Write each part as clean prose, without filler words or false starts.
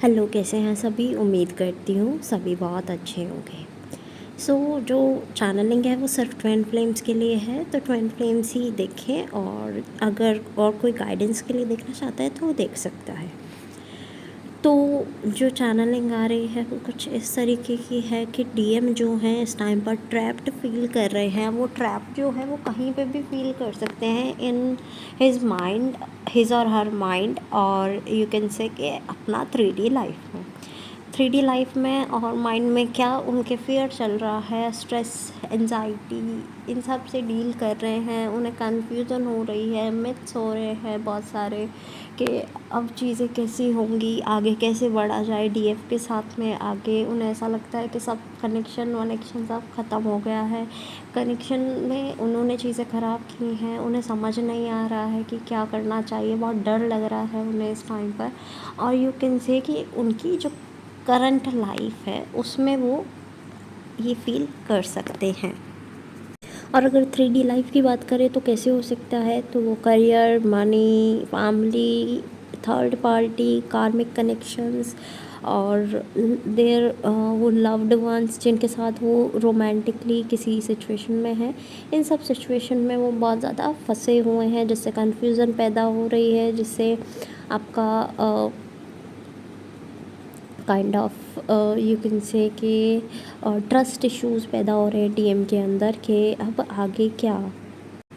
Hello, कैसे हैं सभी। उम्मीद करती हूँ सभी बहुत अच्छे होंगे। जो चैनलिंग है वो सिर्फ ट्विन फ्लेम्स के लिए है, तो ट्विन फ्लेम्स ही देखें। और अगर और कोई गाइडेंस के लिए देखना चाहता है तो वो देख सकता है। तो जो चैनलिंग आ रही है वो कुछ इस तरीके की है कि डीएम जो हैं इस टाइम पर ट्रैप्ड फील कर रहे हैं। वो ट्रैप जो है वो कहीं पे भी फील कर सकते हैं इन हिज माइंड, हिज और हर माइंड, और यू कैन से कि अपना 3D लाइफ में। 3D लाइफ में और माइंड में क्या उनके फियर चल रहा है, स्ट्रेस, एंजाइटी, इन सब से डील कर रहे हैं। उन्हें कन्फ्यूज़न हो रही है, मिथ्स हो रहे हैं बहुत सारे कि अब चीज़ें कैसी होंगी, आगे कैसे बढ़ा जाए डीएफ के साथ में आगे। उन्हें ऐसा लगता है कि सब कनेक्शन वनेक्शन सब ख़त्म हो गया है। कनेक्शन में उन्होंने चीज़ें ख़राब की हैं, उन्हें समझ नहीं आ रहा है कि क्या करना चाहिए। बहुत डर लग रहा है उन्हें इस टाइम पर। और यू कैन से कि उनकी जो करंट लाइफ है उसमें वो ये फील कर सकते हैं। और अगर 3D लाइफ की बात करें तो कैसे हो सकता है, तो वो career, money, family, third party, कार्मिक कनेक्शंस, और देयर वो लव्ड वंस जिनके साथ वो रोमांटिकली किसी सिचुएशन में है। इन सब सिचुएशन में वो बहुत ज़्यादा फंसे हुए हैं, जिससे कन्फ्यूज़न पैदा हो रही है, जिससे आपका kind of you can say कि ट्रस्ट इश्यूज़ पैदा हो रहे हैं डीएम के अंदर कि अब आगे क्या।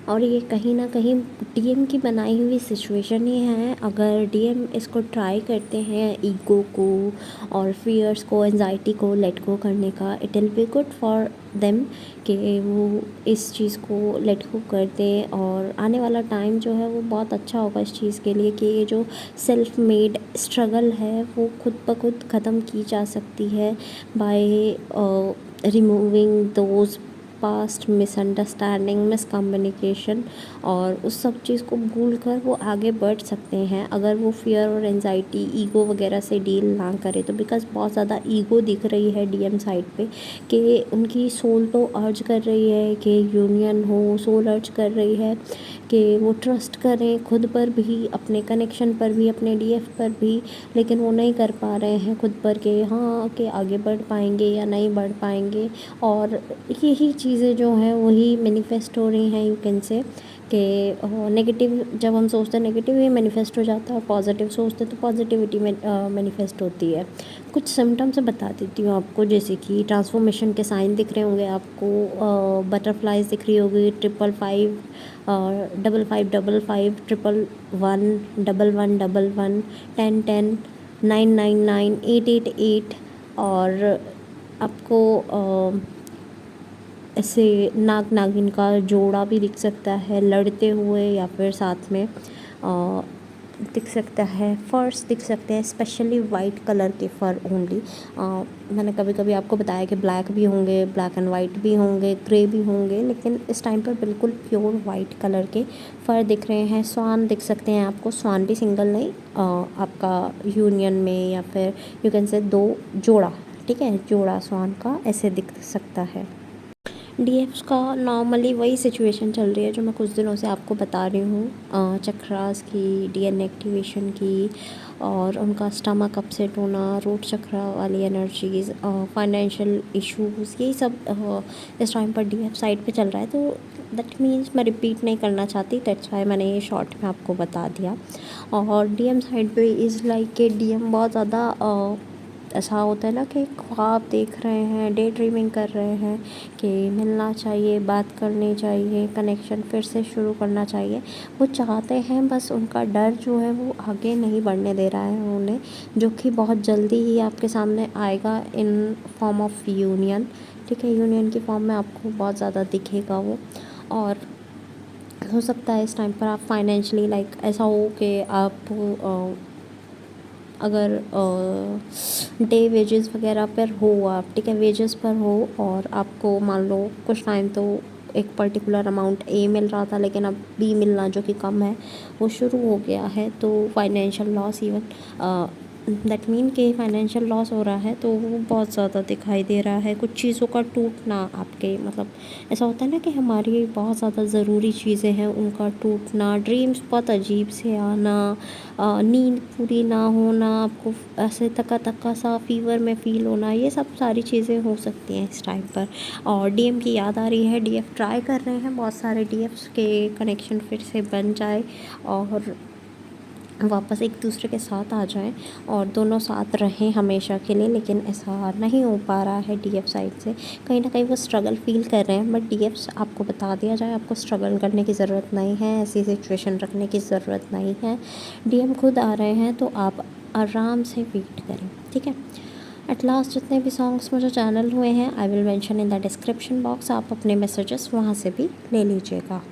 और ये कहीं ना कहीं डीएम की बनाई हुई सिचुएशन ही है। अगर डीएम इसको ट्राई करते हैं ईगो को और फियर्स को, एंजाइटी को लेट गो करने का, it will be good for them कि वो इस चीज़ को लेट गो कर दें। और आने वाला टाइम जो है वो बहुत अच्छा होगा इस चीज़ के लिए कि ये जो सेल्फ मेड स्ट्रगल है वो खुद ब खुद ख़त्म की जा सकती है by removing those past misunderstanding, miscommunication. और उस सब चीज़ को भूल कर वो आगे बढ़ सकते हैं अगर वो फियर और एंजाइटी, ईगो वगैरह से डील ना करें तो। बिकॉज़ बहुत ज़्यादा ईगो दिख रही है डीएम साइड पे कि उनकी सोल तो अर्ज कर रही है कि यूनियन हो, सोल अर्ज कर रही है कि वो ट्रस्ट करें खुद पर भी, अपने कनेक्शन पर भी, अपने डीएफ पर भी, लेकिन वो नहीं कर पा रहे हैं खुद पर कि हाँ कि आगे बढ़ पाएंगे या नहीं बढ़ पाएंगे। और यही चीज़ें जो हैं वही मैनिफेस्ट हो रही हैं, यू कैन से कि नेगेटिव जब हम सोचते हैं नेगेटिव ही मैनिफेस्ट हो जाता है, और पॉजिटिव सोचते हैं तो पॉजिटिविटी में मैनिफेस्ट होती है। कुछ सिम्टम्स बता देती हूँ आपको, जैसे कि ट्रांसफॉर्मेशन के साइन दिख रहे होंगे आपको, बटरफ्लाइज दिख रही होगी, 555, 5555, 111, 1111, 1010, 999, 888। और आपको ऐसे नाग नागिन का जोड़ा भी दिख सकता है लड़ते हुए, या फिर साथ में दिख सकता है। फर्स दिख सकते हैं, स्पेशली वाइट कलर के फ़र ओनली। मैंने कभी कभी आपको बताया कि ब्लैक भी होंगे, ब्लैक एंड वाइट भी होंगे, ग्रे भी होंगे, लेकिन इस टाइम पर बिल्कुल प्योर वाइट कलर के फ़र दिख रहे हैं। स्वान दिख सकते हैं आपको, स्वान भी सिंगल नहीं, आपका यूनियन में, या फिर यू कैन से 2 जोड़ा, ठीक है, जोड़ा स्वान का ऐसे दिख सकता है। डीएफ्स का नॉर्मली वही सिचुएशन चल रही है जो मैं कुछ दिनों से आपको बता रही हूँ, चक्रास की, डीएन एक्टिवेशन की, और उनका स्टमक अपसेट होना, रूट चक्रा वाली एनर्जीज़, फाइनेंशियल इश्यूज़, यही सब इस टाइम पर डीएफ साइड पे चल रहा है। तो दैट मीन्स मैं रिपीट नहीं करना चाहती, दैट्स वाई मैंने ये शॉर्ट में आपको बता दिया। और डीएम साइड पे इज़ लाइक कि डीएम बहुत ज़्यादा ऐसा होता है ना कि ख्वाब देख रहे हैं, डे ड्रीमिंग कर रहे हैं कि मिलना चाहिए, बात करनी चाहिए, कनेक्शन फिर से शुरू करना चाहिए। वो चाहते हैं, बस उनका डर जो है वो आगे नहीं बढ़ने दे रहा है उन्हें, जो कि बहुत जल्दी ही आपके सामने आएगा इन फॉर्म ऑफ यूनियन, ठीक है। यूनियन की फॉर्म में आपको बहुत ज़्यादा दिखेगा वो। और हो सकता है इस टाइम पर आप फाइनेंशियली लाइक ऐसा हो कि आप अगर डे वेजेस वगैरह पर हो आप, ठीक है, वेजेस पर हो, और आपको मान लो कुछ टाइम तो एक पर्टिकुलर अमाउंट ए मिल रहा था, लेकिन अब बी मिलना जो कि कम है वो शुरू हो गया है, तो financial loss even that mean कि फाइनेंशियल लॉस हो रहा है, तो वो बहुत ज़्यादा दिखाई दे रहा है। कुछ चीज़ों का टूटना आपके, मतलब ऐसा होता है ना कि हमारी बहुत ज़्यादा ज़रूरी चीज़ें हैं उनका टूटना, ड्रीम्स बहुत अजीब से आना, नींद पूरी ना होना, आपको ऐसे तका तका सा फीवर में फ़ील होना, ये सब सारी चीज़ें हो सकती हैं इस टाइम पर। और डीएम की याद आ रही है, डीएफ ट्राई कर रहे हैं, बहुत सारे डीएफ्स के कनेक्शन फिर से बन जाए और वापस एक दूसरे के साथ आ जाएं और दोनों साथ रहें हमेशा के लिए, लेकिन ऐसा नहीं हो पा रहा है डीएफ साइड से। कहीं ना कहीं वो स्ट्रगल फ़ील कर रहे हैं, बट डीएफ आपको बता दिया जाए, आपको स्ट्रगल करने की ज़रूरत नहीं है, ऐसी सिचुएशन रखने की ज़रूरत नहीं है। डीएम खुद आ रहे हैं, तो आप आराम से वेट करें, ठीक है। एट लास्ट जितने भी सॉन्ग्स मुझे चैनल हुए हैं, I will mention in the description box, आप अपने मैसेजेस वहाँ से भी ले लीजिएगा।